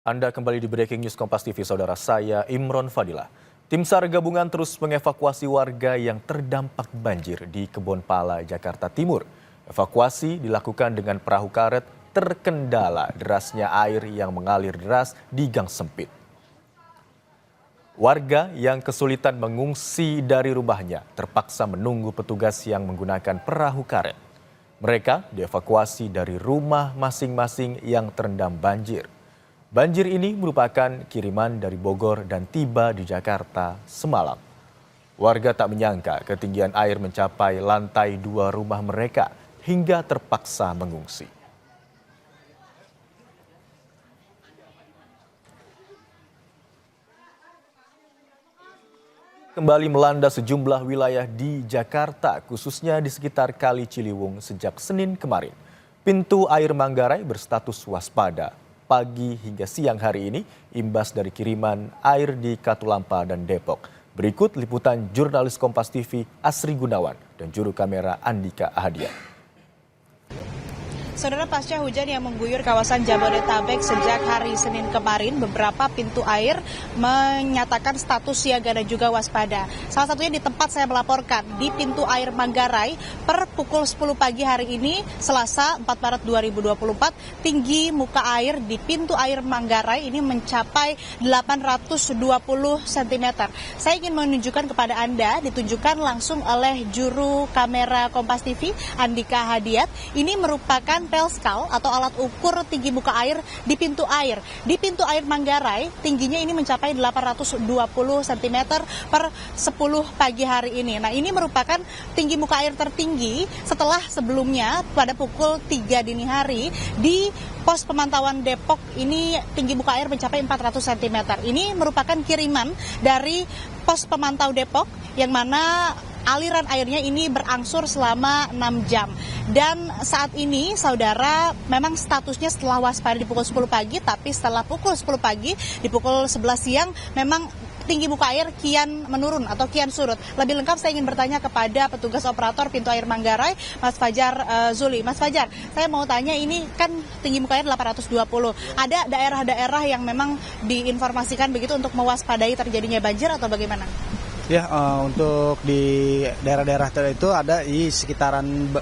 Anda kembali di Breaking News Kompas TV, saudara saya Imron Fadilah. Tim SAR gabungan terus mengevakuasi warga yang terdampak banjir di Kebon Pala, Jakarta Timur. Evakuasi dilakukan dengan perahu karet terkendala derasnya air yang mengalir deras di gang sempit. Warga yang kesulitan mengungsi dari rumahnya terpaksa menunggu petugas yang menggunakan perahu karet. Mereka dievakuasi dari rumah masing-masing yang terendam banjir. Banjir ini merupakan kiriman dari Bogor dan tiba di Jakarta semalam. Warga tak menyangka ketinggian air mencapai lantai 2 rumah mereka hingga terpaksa mengungsi. Kembali melanda sejumlah wilayah di Jakarta, khususnya di sekitar Kali Ciliwung sejak Senin kemarin. Pintu air Manggarai berstatus waspada. Pagi hingga siang hari ini, imbas dari kiriman air di Katulampa dan Depok. Berikut liputan jurnalis Kompas TV Asri Gunawan dan juru kamera Andika Ahadian. Saudara, pasca hujan yang mengguyur kawasan Jabodetabek sejak hari Senin kemarin, beberapa pintu air menyatakan status siaga dan juga waspada. Salah satunya di tempat saya melaporkan, di pintu air Manggarai, per pukul 10 pagi hari ini, Selasa 4 Maret 2024, tinggi muka air di pintu air Manggarai ini mencapai 820 cm. Saya ingin menunjukkan kepada Anda, ditunjukkan langsung oleh juru kamera Kompas TV, Andika Ahadian. Ini merupakan pelskal atau alat ukur tinggi muka air di pintu air. Di pintu air Manggarai, tingginya ini mencapai 820 cm per 10 pagi hari ini. Nah, ini merupakan tinggi muka air tertinggi setelah sebelumnya pada pukul 3 dini hari di pos pemantauan Depok ini tinggi muka air mencapai 400 cm. Ini merupakan kiriman dari pos pemantau Depok yang mana aliran airnya ini berangsur selama 6 jam. Dan saat ini, saudara, memang statusnya setelah waspada di pukul 10 pagi, tapi setelah pukul 10 pagi, di pukul 11 siang, memang tinggi muka air kian menurun atau kian surut. Lebih lengkap saya ingin bertanya kepada petugas operator pintu air Manggarai, Mas Fajar Zuli. Mas Fajar, saya mau tanya, ini kan tinggi muka air 820. Ada daerah-daerah yang memang diinformasikan begitu untuk mewaspadai terjadinya banjir atau bagaimana? Ya, untuk di daerah-daerah itu ada di sekitaran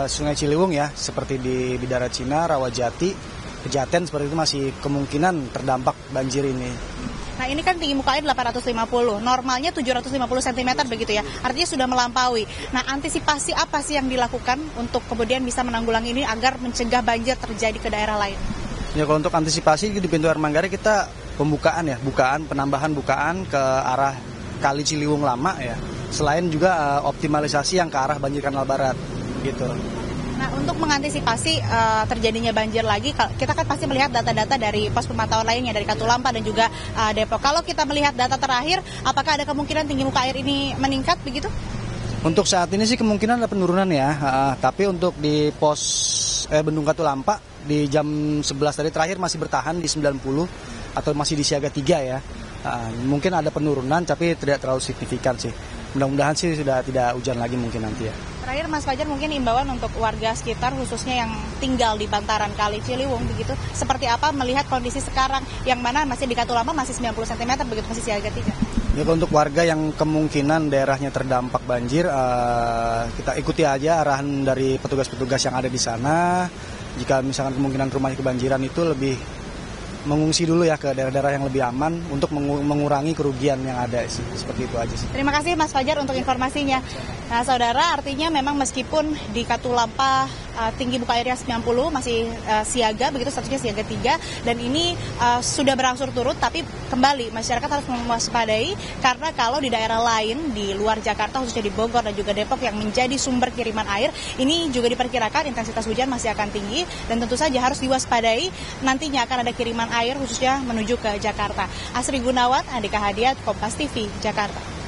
Sungai Ciliwung ya, seperti di Bidara Cina, Rawajati, Pejaten, seperti itu masih kemungkinan terdampak banjir ini. Nah, ini kan tinggi muka air 850, normalnya 750 cm begitu ya, artinya sudah melampaui. Nah, antisipasi apa sih yang dilakukan untuk kemudian bisa menanggulangi ini agar mencegah banjir terjadi ke daerah lain? Ya, kalau untuk antisipasi di pintu air Manggarai kita penambahan bukaan ke arah Kali Ciliwung lama ya. Selain juga optimalisasi yang ke arah banjir kanal barat gitu. Nah, untuk mengantisipasi terjadinya banjir lagi, kita kan pasti melihat data-data dari pos pemantauan lainnya dari Katulampa dan juga Depok. Kalau kita melihat data terakhir, apakah ada kemungkinan tinggi muka air ini meningkat begitu? Untuk saat ini sih kemungkinan ada penurunan ya. Tapi untuk di pos Bendung Katulampa di jam 11 tadi terakhir masih bertahan di 90 atau masih di siaga 3 ya. Mungkin ada penurunan tapi tidak terlalu signifikan sih. Mudah-mudahan sih sudah tidak hujan lagi mungkin nanti ya. Terakhir, Mas Fajar, mungkin imbauan untuk warga sekitar khususnya yang tinggal di bantaran Kali Ciliwung begitu, seperti apa melihat kondisi sekarang yang mana masih di Katulampa masih 90 cm begitu, masih siaga 3. Ya, untuk warga yang kemungkinan daerahnya terdampak banjir, kita ikuti aja arahan dari petugas-petugas yang ada di sana. Jika misalkan kemungkinan rumahnya kebanjiran itu lebih mengungsi dulu ya ke daerah-daerah yang lebih aman untuk mengurangi kerugian yang ada sih. Seperti itu aja sih. Terima kasih Mas Fajar untuk informasinya. Nah, saudara, artinya memang meskipun di Katulampa tinggi muka airnya 90 masih siaga begitu, statusnya siaga 3, dan ini sudah berangsur turun, tapi kembali masyarakat harus mewaspadai karena kalau di daerah lain di luar Jakarta khususnya di Bogor dan juga Depok yang menjadi sumber kiriman air, ini juga diperkirakan intensitas hujan masih akan tinggi dan tentu saja harus diwaspadai, nantinya akan ada kiriman air khususnya menuju ke Jakarta. Asri Gunawan, Andika Ahadian, Kompas TV, Jakarta.